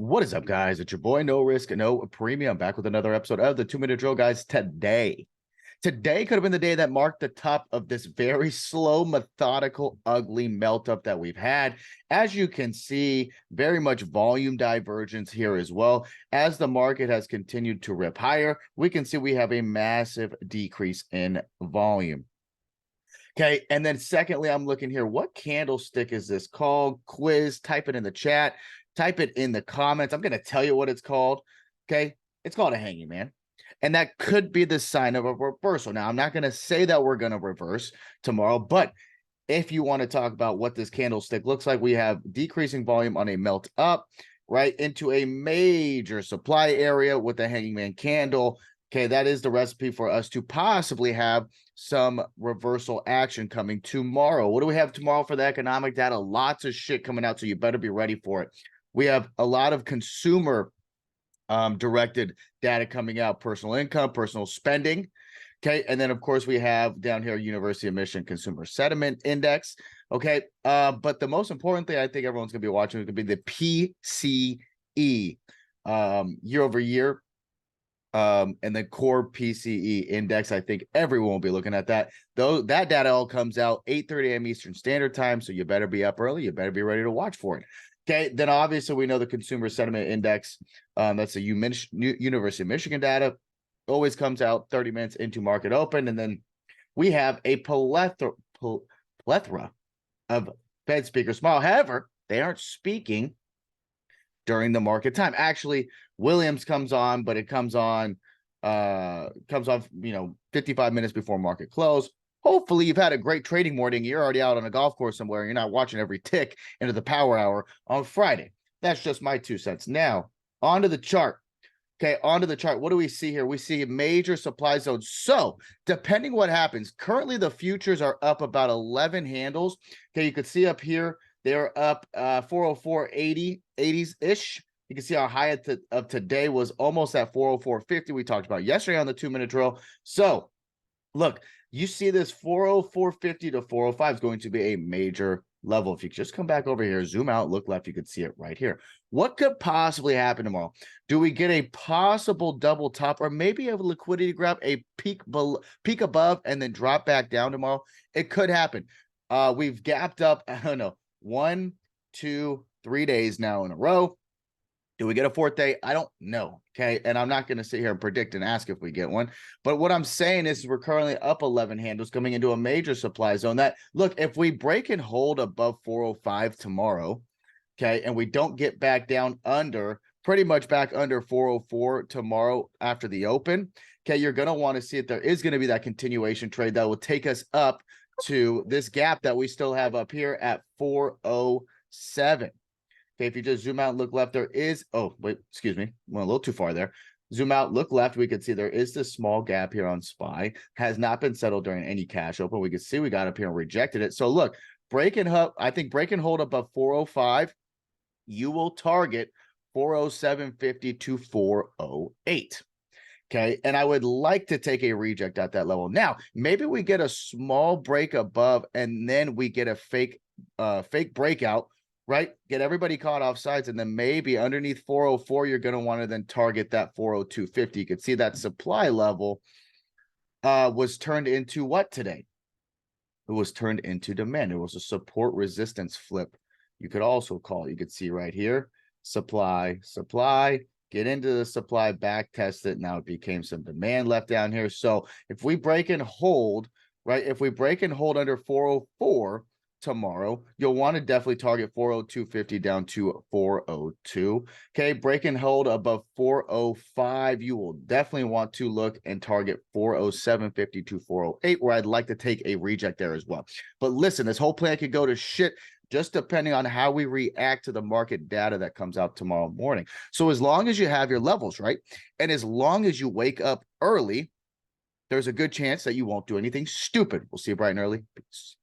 What is up, guys? It's your boy, No Risk, No Premium, back with another episode of the 2 Minute Drill, guys. Today could have been the day that marked the top of this very slow, methodical, ugly melt up that we've had. As you can see, very much volume divergence here as well. As the market has continued to rip higher, we can see we have a massive decrease in volume. Okay, and then secondly, I'm looking here. What candlestick is this called? Quiz. Type it in the chat. Type it in the comments. I'm going to tell you what it's called. Okay, it's called a hanging man. And that could be the sign of a reversal. Now, I'm not going to say that we're going to reverse tomorrow, but if you want to talk about what this candlestick looks like, we have decreasing volume on a melt up, right, into a major supply area with the hanging man candle. Okay, that is the recipe for us to possibly have some reversal action coming tomorrow. What do we have tomorrow for the economic data? Lots of shit coming out, so you better be ready for it. We have a lot of consumer directed data coming out, personal income, personal spending. Okay, and then of course we have down here University of Michigan Consumer Sentiment Index. Okay, but the most important thing I think everyone's gonna be watching is gonna be the PCE year over year. And the core PCE index. I think everyone will be looking at that. Though that data all comes out 8:30 a.m. Eastern Standard Time, so you better be up early. You better be ready to watch for it. Okay, then obviously we know the Consumer Sentiment Index. That's the University of Michigan data. Always comes out 30 minutes into market open, and then we have a plethora of Fed speakers tomorrow. However, they aren't speaking during the market time. Actually, Williams comes on, but it comes off, 55 minutes before market close. Hopefully you've had a great trading morning. You're already out on a golf course somewhere. You're not watching every tick into the power hour on Friday. That's just my 2 cents. Now, onto the chart. Okay, onto the chart. What do we see here? We see major supply zones. So, depending what happens, currently the futures are up about 11 handles. Okay, you could see up here, they're up 404.80, 80s-ish. You can see our high of today was almost at 404.50. We talked about yesterday on the 2-minute drill. So, look, you see this 404.50 to 405 is going to be a major level. If you just come back over here, zoom out, look left, you could see it right here. What could possibly happen tomorrow? Do we get a possible double top, or maybe a liquidity grab, a peak above and then drop back down tomorrow? It could happen. We've gapped up, I don't know, 1, 2, 3 days now in a row. Do we get a fourth day? I don't know. Okay. And I'm not going to sit here and predict and ask if we get one. But what I'm saying is we're currently up 11 handles coming into a major supply zone that, look, if we break and hold above 405 tomorrow, okay, and we don't get back down under, pretty much back under 404 tomorrow after the open, okay, you're going to want to see if there is going to be that continuation trade that will take us up to this gap that we still have up here at 407. Okay, if you just zoom out and look left, there is, oh, wait, excuse me, went a little too far there. Zoom out, look left, we can see there is this small gap here on SPY. Has not been settled during any cash open. We can see we got up here and rejected it. So look, break and hold, I think break and hold above 405, you will target 407.50 to 408. Okay, and I would like to take a reject at that level. Now, maybe we get a small break above and then we get a fake breakout, right? Get everybody caught off sides, and then maybe underneath 404, you're going to want to then target that 402.50. You could see that supply level was turned into what today? It was turned into demand. It was a support resistance flip. You could also call it. You could see right here, supply, get into the supply, back test it. Now it became some demand left down here. So if we break and hold, right? If we break and hold under 404 tomorrow, you'll want to definitely target 402.50 down to 402. Okay, break and hold above 405. You will definitely want to look and target 407.50 to 408, where I'd like to take a reject there as well. But listen, this whole plan could go to shit just depending on how we react to the market data that comes out tomorrow morning. So as long as you have your levels, right? And as long as you wake up early, there's a good chance that you won't do anything stupid. We'll see you bright and early. Peace.